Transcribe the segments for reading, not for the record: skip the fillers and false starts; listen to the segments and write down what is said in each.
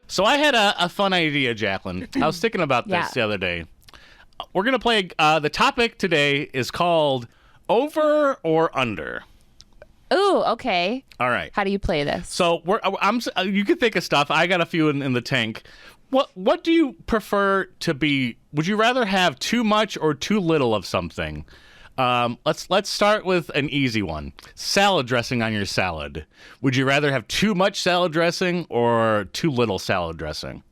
So I had a fun idea, Jaclyn. I was thinking about this the other day. We're going to play, the topic today is called Over or Under. Ooh, okay. All right. How do you play this? So you can think of stuff. I got a few in the tank. What do you prefer to be? Would you rather have too much or too little of something? Let's start with an easy one. Salad dressing on your salad. Would you rather have too much salad dressing or too little salad dressing?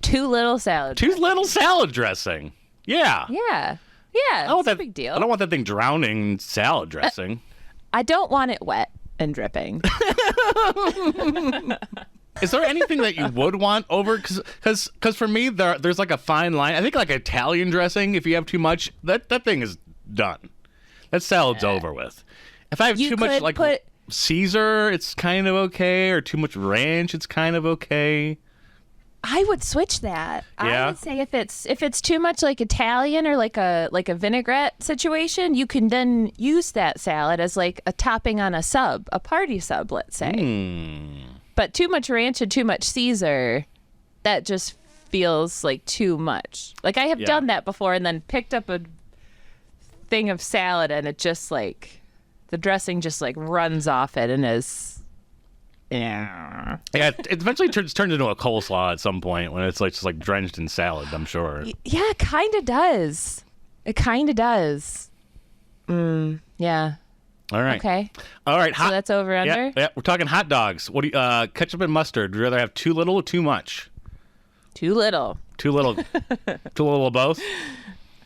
Too little salad. Too little salad dressing. Yeah. Yeah. Yeah. It's a big deal. I don't want that thing drowning in salad dressing. I don't want it wet and dripping. Is there anything that you would want over? Because for me, there's like a fine line. I think like Italian dressing, if you have too much, that thing is done. That salad's over with. If I have too much like Caesar, it's kind of okay. Or too much ranch, it's kind of okay. I would switch that. Yeah? I would say if it's too much like Italian or like a vinaigrette situation, you can then use that salad as like a topping on a party sub, let's say. But too much ranch and too much Caesar, that just feels like too much. Like I have done that before and then picked up a thing of salad and it just like the dressing just like runs off it and is. Yeah, it eventually turns into a coleslaw at some point when it's like just like drenched in salad, I'm sure. Yeah, it kind of does. It kind of does. Yeah. All right. Okay. All right. So that's over under? Yeah, we're talking hot dogs. What do you, ketchup and mustard? Would you rather have too little or too much? Too little. Too little. Too little of both?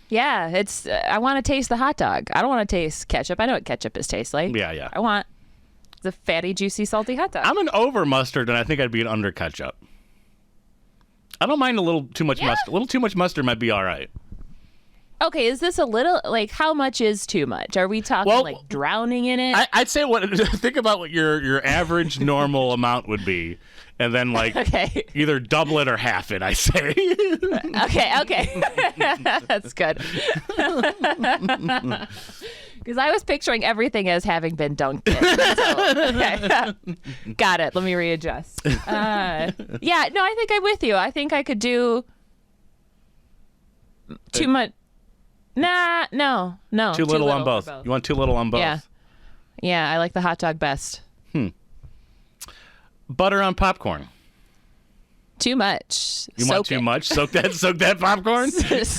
Yeah, it's. I want to taste the hot dog. I don't want to taste ketchup. I know what ketchup tastes like. Yeah. I want the fatty, juicy, salty hot dog. I'm an over mustard, and I think I'd be an under ketchup. I don't mind a little too much mustard. A little too much mustard might be all right. Okay, is this a little, like, how much is too much? Are we talking, like, drowning in it? I'd say think about what your average normal amount would be, and then, like, either double it or half it, I say. Okay. That's good. Because I was picturing everything as having been dunked in. So, got it. Let me readjust. I think I'm with you. I think I could do too much. Nah, no. Too little on both. You want too little on both? Yeah, I like the hot dog best. Butter on popcorn. Too much. You want too much? Soak that popcorn? Soak it.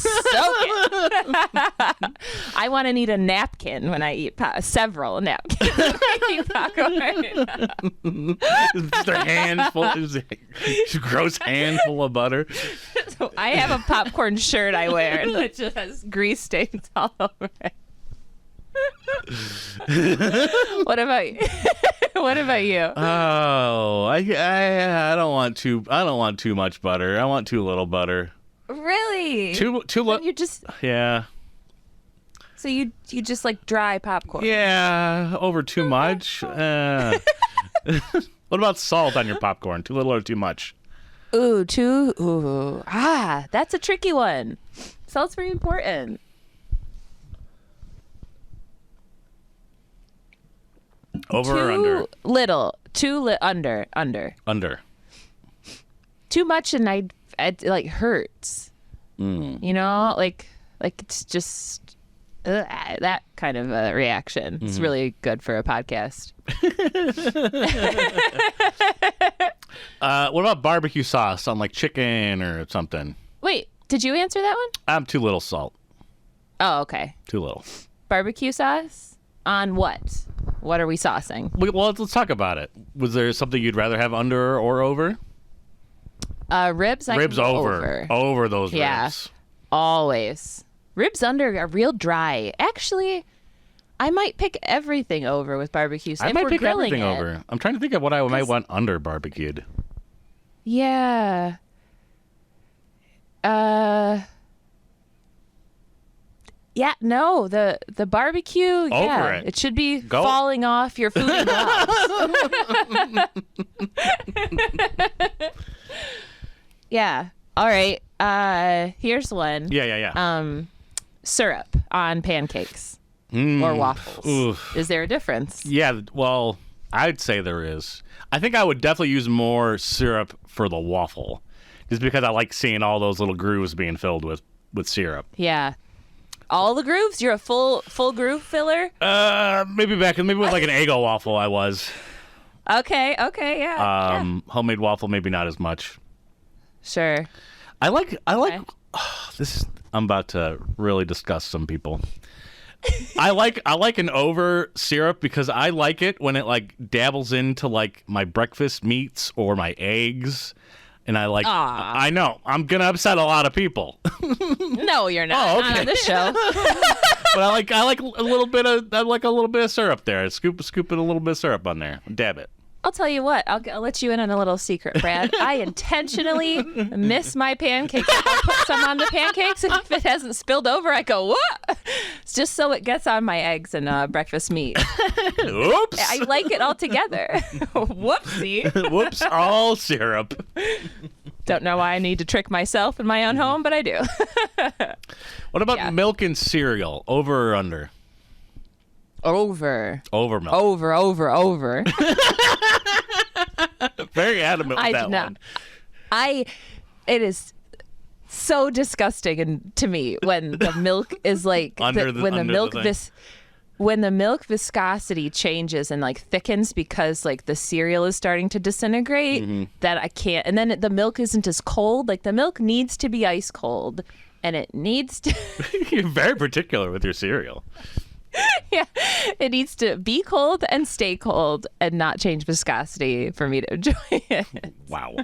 I want to need a napkin when I eat several napkins when I eat popcorn. Just a handful, just a gross handful of butter. So I have a popcorn shirt I wear, and it just has grease stains all over it. What about you? What about you? Oh, I don't want too much butter. I want too little butter. Really? Too little. You just yeah. So you just like dry popcorn? Yeah, over too much. What about salt on your popcorn? Too little or too much? That's a tricky one. Salt's very important. Over or under? Little. Under. Under. Too much and it like hurts. You know, like it's just that kind of a reaction. It's really good for a podcast. What about barbecue sauce on like chicken or something? Wait, did you answer that one? I'm too little salt. Oh, okay. Too little. Barbecue sauce on what? What are we saucing? Well, let's talk about it. Was there something you'd rather have under or over? Ribs. Ribs over. Over those ribs. Yeah, always. Ribs under are real dry. Actually, I might pick everything over with barbecue sauce. I might pick everything over. I'm trying to think of what I might want under barbecued. Yeah. Yeah, no, the barbecue, over it should be falling off your food and gloves. Yeah. All right. Here's one. Yeah. Syrup on pancakes or waffles. Oof. Is there a difference? Yeah, well, I'd say there is. I think I would definitely use more syrup for the waffle, just because I like seeing all those little grooves being filled with syrup. Yeah. All the grooves? You're a full groove filler? Maybe with like an Eggo waffle I was. Okay, yeah. Homemade waffle, maybe not as much. Sure. I like Okay. this. I'm about to really disgust some people. I like an over syrup because I like it when it like dabbles into like my breakfast meats or my eggs, and I like. I know I'm gonna upset a lot of people, No, you're not. Oh, Not okay. on this show. but I like a little bit of syrup there. Scoop it a little bit of syrup on there. Dab it. I'll tell you what. I'll let you in on a little secret, Brad. I intentionally miss my pancakes. I'll put some on the pancakes, and if it hasn't spilled over, I go, what? It's just so it gets on my eggs and breakfast meat. Oops. I like it all together. Whoopsie. Whoops. All syrup. Don't know why I need to trick myself in my own home, but I do. What about milk and cereal? Over or under? Over. Over milk. Over. Very adamant with that one. It is so disgusting to me when the milk is like when the milk viscosity changes and like thickens because like the cereal is starting to disintegrate, that I can't. And then the milk isn't as cold. Like the milk needs to be ice cold, and it needs to. You're very particular with your cereal. Yeah, it needs to be cold and stay cold and not change viscosity for me to enjoy it. Wow.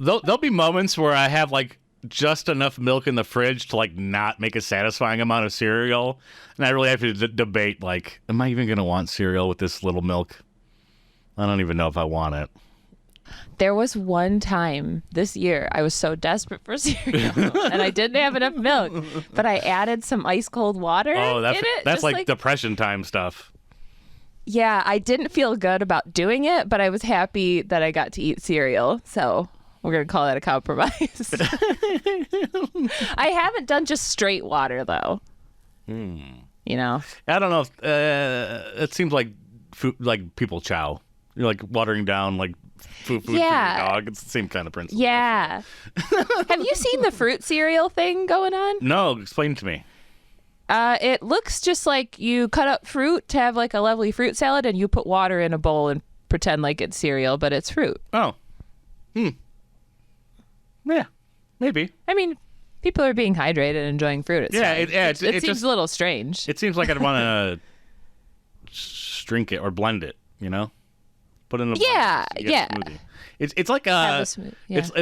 There'll be moments where I have like just enough milk in the fridge to like not make a satisfying amount of cereal, and I really have to debate like, am I even gonna want cereal with this little milk? I don't even know if I want it. There was one time this year I was so desperate for cereal and I didn't have enough milk, but I added some ice cold water in it. That's like depression time stuff. Yeah, I didn't feel good about doing it, but I was happy that I got to eat cereal. So we're going to call that a compromise. I haven't done just straight water though. You know? I don't know. It seems like food, like people chow. You're like watering down like food for your dog. It's the same kind of principle. Yeah. Have you seen the fruit cereal thing going on? No, explain to me. It looks just like you cut up fruit to have like a lovely fruit salad, and you put water in a bowl and pretend like it's cereal, but it's fruit. Oh. Yeah, maybe. I mean, people are being hydrated and enjoying fruit. It's fine. It seems just a little strange. It seems like I'd want to shrink it or blend it, you know? Put in a smoothie. It's like it's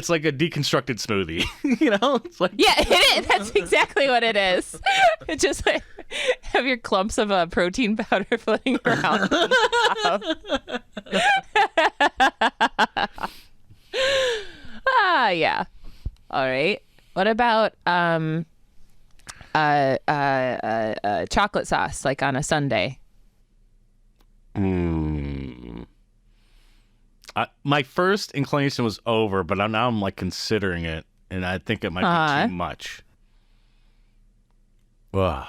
like a deconstructed smoothie. You know? It's like it is. That's exactly what it is. It's just like have your clumps of protein powder floating around. Yeah. All right. What about chocolate sauce like on a sundae? My first inclination was over, but now I'm like considering it, and I think it might be too much. I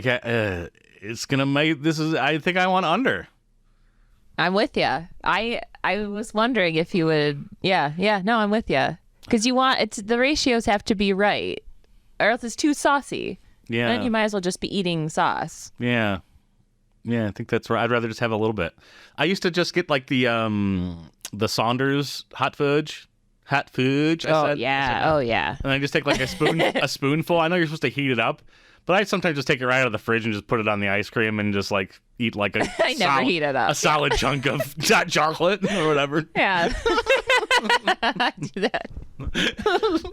get. It's gonna make this is. I think I want under. I'm with you. I was wondering if you would. Yeah. No, I'm with you. Because the ratios have to be right, or else it's too saucy. Yeah. Then you might as well just be eating sauce. Yeah. Yeah, I think that's right. I'd rather just have a little bit. I used to just get like the Saunders hot fudge. I said. And I just take like a spoonful. I know you're supposed to heat it up, but I sometimes just take it right out of the fridge and just put it on the ice cream and just like eat like a I never heat it up. A solid chunk of hot chocolate or whatever. Yeah. I do that. I'm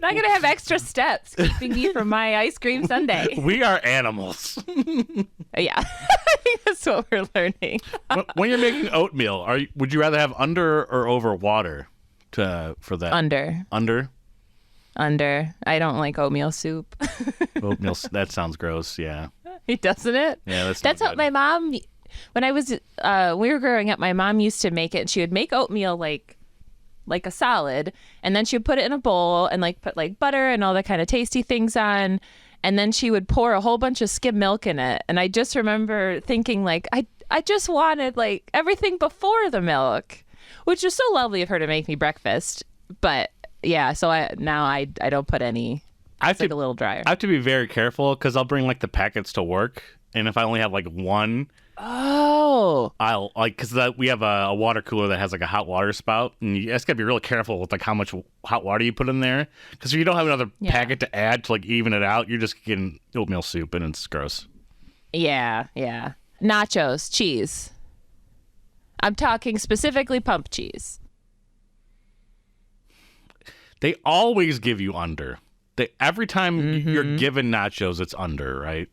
not gonna have extra steps keeping me from my ice cream sundae. We are animals. Yeah, I think that's what we're learning. When you're making oatmeal, would you rather have under or over water for that? Under. I don't like oatmeal soup. Oatmeal, that sounds gross. Yeah. Doesn't it? Yeah, that's what my mom. When I was we were growing up, my mom used to make it. And she would make oatmeal like a solid, and then she would put it in a bowl and like put like butter and all the kind of tasty things on, and then she would pour a whole bunch of skim milk in it. And I just remember thinking like I just wanted like everything before the milk, which was so lovely of her to make me breakfast. But yeah, so I don't put any. It's like a little drier. I have to be very careful because I'll bring like the packets to work, and if I only have like one, I'll like because we have a water cooler that has like a hot water spout, and you just gotta be real careful with like how much hot water you put in there because if you don't have another packet to add to like even it out, you're just getting oatmeal soup and it's gross. Yeah. Nachos, cheese. I'm talking specifically pump cheese. They always give you under. Every time you're given nachos, it's under, right?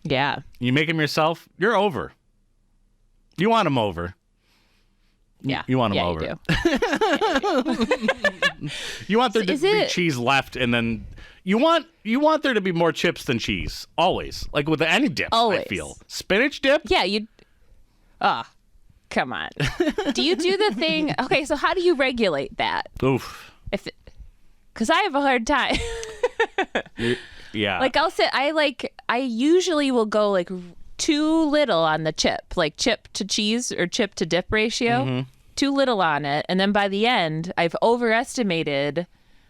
Yeah. You make them yourself, you're over. You want them over. Yeah. You want them over. You do. You want there to be cheese left, and then you want there to be more chips than cheese. Always. Like with any dip, Always. I feel. Spinach dip? Yeah, come on. Do you do the thing? Okay, so how do you regulate that? Oof. Because I have a hard time. Yeah. Like I usually will go like too little on the chip, like chip to cheese or chip to dip ratio. Mm-hmm. Too little on it. And then by the end, I've overestimated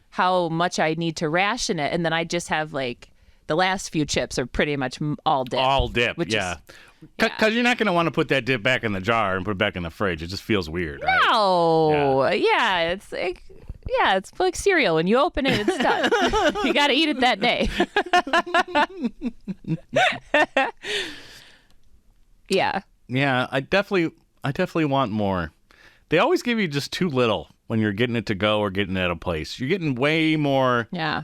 how much I need to ration it. And then I just have like the last few chips are pretty much all dip. All dip, yeah. Because you're not going to want to put that dip back in the jar and put it back in the fridge. It just feels weird, right? No. Yeah, it's like cereal. When you open it, it's done. You got to eat it that day. Yeah. Yeah, I definitely want more. They always give you just too little when you're getting it to go or getting it at a place. You're getting way more. Yeah.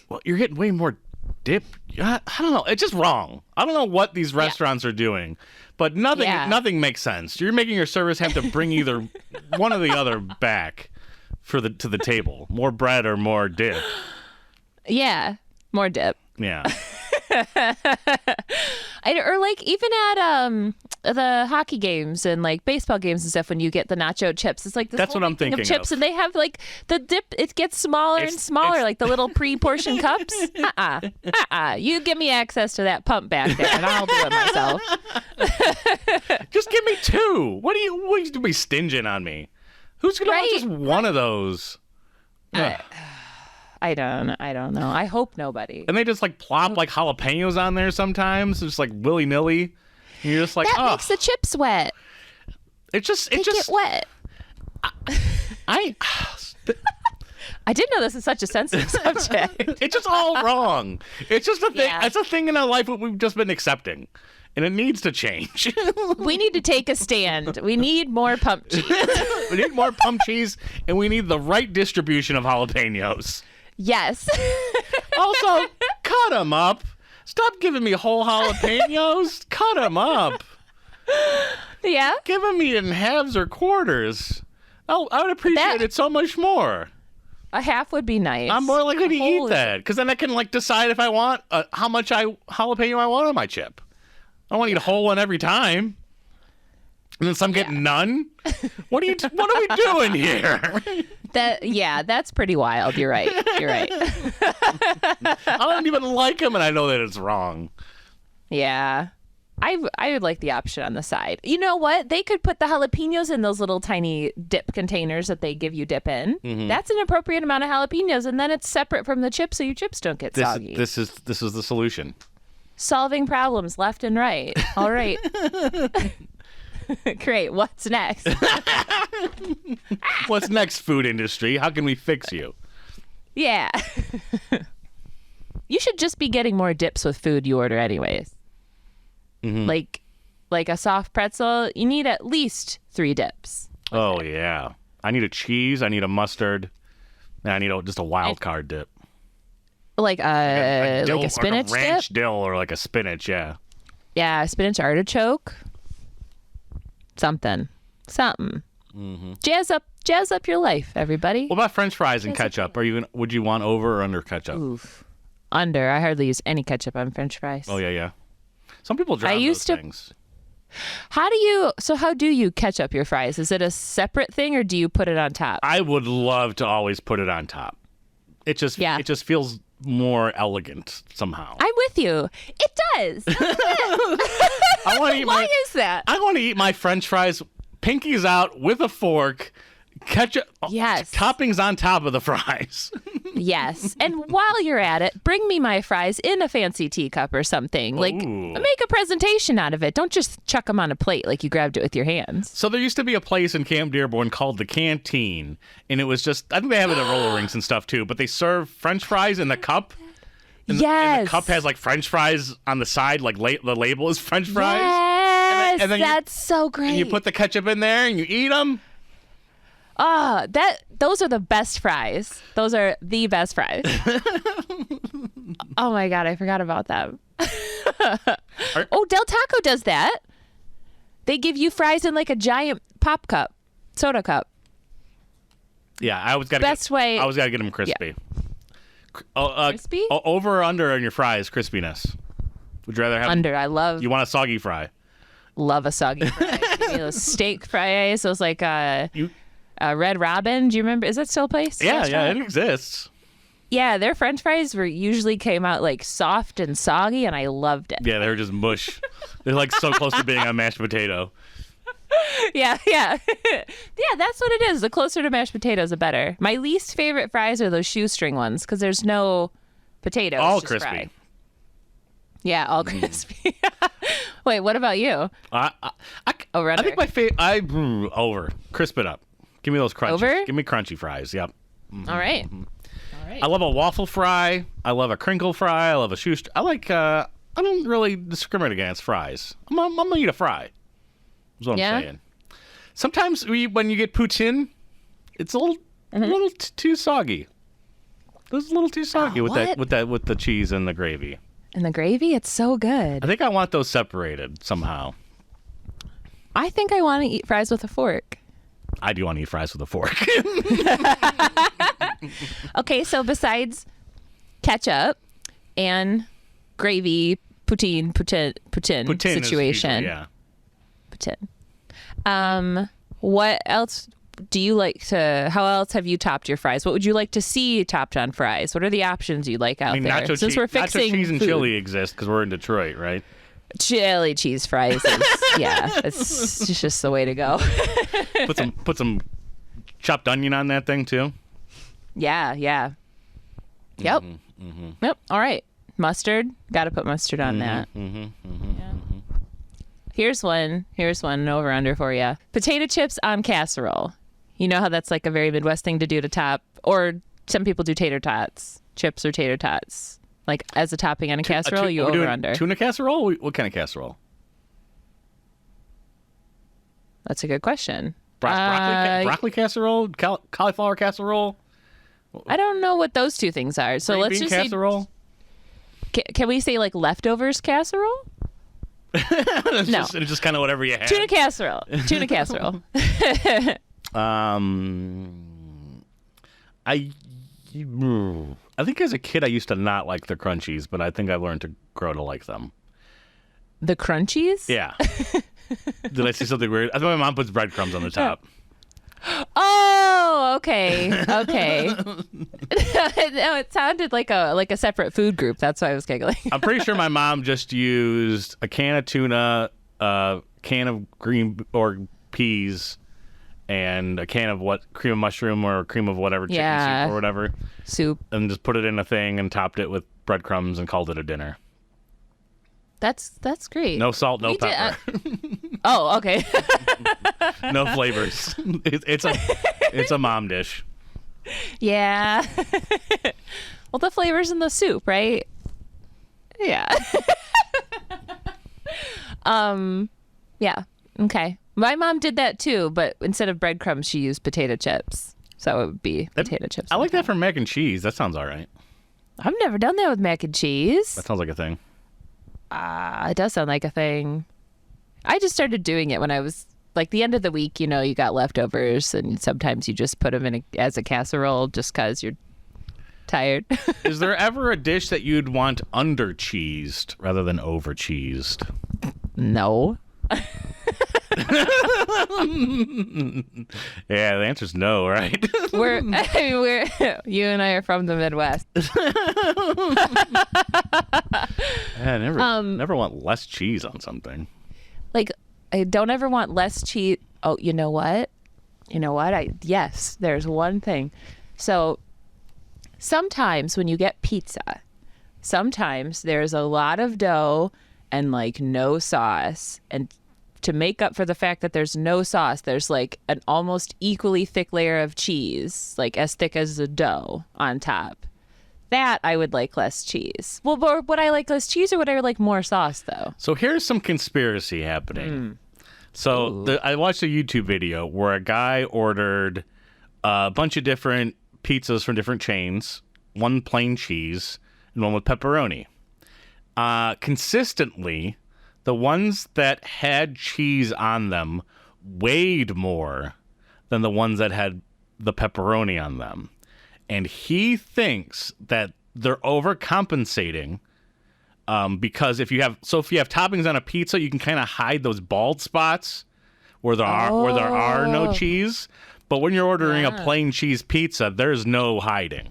Well, you're getting way more dip. I don't know. It's just wrong. I don't know what these restaurants are doing, but nothing makes sense. You're making your servers have to bring either one or the other back to the table. More bread or more dip. Yeah, more dip. Yeah. Or like even at the hockey games and like baseball games and stuff, when you get the nacho chips, it's like this That's whole what I'm thing thinking of chips, of. and they have like the dip. It gets smaller and smaller, like the little pre-portioned cups. You give me access to that pump back there, and I'll do it myself. Just give me two. What are you be stinging on me? Who's gonna want just one of those? I don't know. I hope nobody. And they just like plop like jalapenos on there sometimes, just like willy nilly. And you're just like, that makes the chips wet. It just get wet. I didn't know this is such a sensitive subject. It's just all wrong. It's just a thing. Yeah. It's a thing in our life that we've just been accepting, and it needs to change. We need to take a stand. We need more pump cheese. We need more pump cheese, and we need the right distribution of jalapenos. Yes. Also, cut them up. Stop giving me whole jalapenos. Cut them up. Yeah. Give them me in halves or quarters. Oh, I would appreciate it so much more. A half would be nice. I'm more likely to eat that because then I can like decide if I want how much jalapeno I want on my chip. I don't want to eat a whole one every time. And then some get none. What are we doing here? That's pretty wild. You're right. I don't even like them, and I know that it's wrong. Yeah. I would like the option on the side. You know what? They could put the jalapenos in those little tiny dip containers that they give you dip in. Mm-hmm. That's an appropriate amount of jalapenos, and then it's separate from the chips, so your chips don't get soggy. This is the solution. Solving problems left and right. All right. Great. What's next? What's next, food industry? How can we fix you? Yeah. You should just be getting more dips with food you order anyways. Mm-hmm. Like a soft pretzel, you need at least 3 dips. Oh, yeah. I need a cheese, I need a mustard, and I need just a wild card dip. Like a spinach like a ranch dip? dill or like a spinach, yeah. Yeah, spinach artichoke. Something. Mm-hmm. Jazz up your life, everybody. What about French fries and ketchup? Would you want over or under ketchup? Oof. Under. I hardly use any ketchup on French fries. Oh yeah. Some people drown those things. How do you ketchup your fries? Is it a separate thing or do you put it on top? I would love to always put it on top. It just feels more elegant somehow. I'm with you. It does. I want to eat Why is that? I want to eat my French fries, pinkies out with a fork, ketchup, Yes. toppings on top of the fries. Yes. And while you're at it, bring me my fries in a fancy teacup or something. Like, Ooh. make a presentation out of it. Don't just chuck them on a plate like you grabbed it with your hands. So there used to be a place in Camp Dearborn called the Canteen, and it was just, I think they have it at roller rinks and stuff too, but they serve French fries in the cup. And Yes. the cup has like French fries on the side, like the label is French fries. Yes. and then That's so great. And you put the ketchup in there and you eat them. Those are the best fries. Those are the best fries. Oh my God, I forgot about them. Oh, Del Taco does that. They give you fries in like a giant pop cup, soda cup. Yeah, I always got way. I always got to get them crispy. Crispy? Over or under on your fries, crispiness? Would you rather have Under. I love You want a soggy fry? a soggy fry. Give me those steak fries. Those like Red Robin. Do you remember? Is that still a place? Yeah, Restaurant? it exists. Yeah, their French fries usually came out like soft and soggy, and I loved it. Yeah, they're just mush. They're like so close to being a mashed potato. Yeah. Yeah, that's what it is. The closer to mashed potatoes, the better. My least favorite fries are those shoestring ones because there's no potatoes. All just crispy. fry. Yeah, all crispy. Wait, what about you? I Over, think my favorite. Over. Crisp it up. Give me those crunchies. Over? Give me crunchy fries. Yep. All right. I love a waffle fry. I love a crinkle fry. I love a shoestring. I like. I don't really discriminate against fries. I'm gonna eat a fry. Is what Yeah? I'm saying. Sometimes when you get poutine, it's a little too soggy. It's a little too soggy with the cheese and the gravy. And the gravy, it's so I good. think I want those separated somehow. I think I want to eat fries with a fork. I do want to eat fries with a fork. Okay, so besides ketchup and gravy, poutine Poutine is situation. usually, yeah. Poutine. What else do you like to? How else have you topped your fries? What would you like to see topped on fries? What are the options you like out I mean, there? Since we're fixing nacho cheese and food. chili exist because we're in Detroit, right? Chili cheese fries. It's just the way to go. Put some chopped onion on that thing too. Yeah. Yep. Yep. All right. Mustard. Got to put mustard on that. Yeah. Here's one over under for you. Potato chips on casserole. You know how that's like a very Midwest thing to do to top, or some people do tater tots, chips or tater tots, like as a topping on a casserole. You over under? Tuna casserole? What kind of casserole? That's a good question. Broccoli casserole? Cauliflower casserole? I don't know what those two things are. So Green let's bean just casserole? say, can we say like leftovers casserole? No. It's just kind of whatever you have. Tuna casserole. Tuna casserole. I think as a kid I used to not like the crunchies, but I think I learned to grow to like them. The crunchies? Yeah. Did I see something weird? I thought my mom puts breadcrumbs on the top. Oh, okay. No, it sounded like a separate food group. That's why I was giggling. I'm pretty sure my mom just used a can of tuna, a can of green or peas, and a can of cream of mushroom or cream of whatever chicken soup or whatever. Soup. And just put it in a thing and topped it with breadcrumbs and called it a dinner. That's great. No salt, no pepper. Oh, okay. No flavors. It's a mom dish. Yeah. Well, the flavor's in the soup, right? Yeah. Yeah. Okay. My mom did that too, but instead of breadcrumbs, she used potato chips. So it would be potato chips. I like that for mac and cheese. That sounds all right. I've never done that with mac and cheese. That sounds like a thing. It does sound like a thing. I just started doing it when I was like the end of the week. You know, you got leftovers, and sometimes you just put them in as a casserole just because you're tired. Is there ever a dish that you'd want under cheesed rather than over cheesed? No. Yeah, the answer's no, right? You and I are from the Midwest. I never want less cheese on something. I don't ever want less cheese. Oh, you know what? Yes, there's one thing. So sometimes when you get pizza, sometimes there's a lot of dough and like no sauce. And to make up for the fact that there's no sauce, there's like an almost equally thick layer of cheese, like as thick as the dough on top. That I would like less cheese. Well, would I like less cheese or would I like more sauce though? So here's some conspiracy happening. So I watched a YouTube video where a guy ordered a bunch of different pizzas from different chains, one plain cheese and one with pepperoni. Consistently, the ones that had cheese on them weighed more than the ones that had the pepperoni on them. And he thinks that they're overcompensating because if you have toppings on a pizza, you can kind of hide those bald spots where there are no cheese. But when you're ordering a plain cheese pizza, there's no hiding.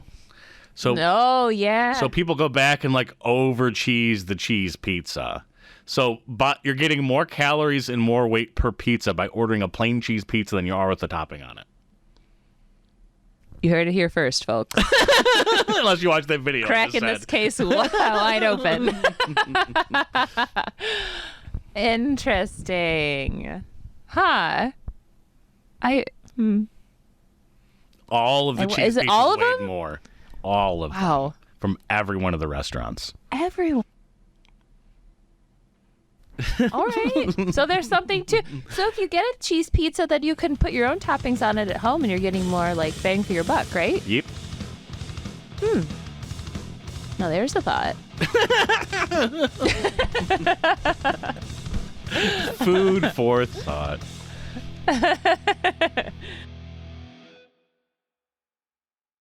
So so people go back and like over cheese the cheese pizza. So, but you're getting more calories and more weight per pizza by ordering a plain cheese pizza than you are with the topping on it. You heard it here first, folks. Unless you watch that video. Cracking this case wide open. Interesting. Huh. All of the cheese is it pieces all of weighed them? more. All of them. From every one of the restaurants. Everyone. All right. So there's something too. So if you get a cheese pizza, then you can put your own toppings on it at home and you're getting more like bang for your buck, right? Yep. Now there's a thought. Food for thought.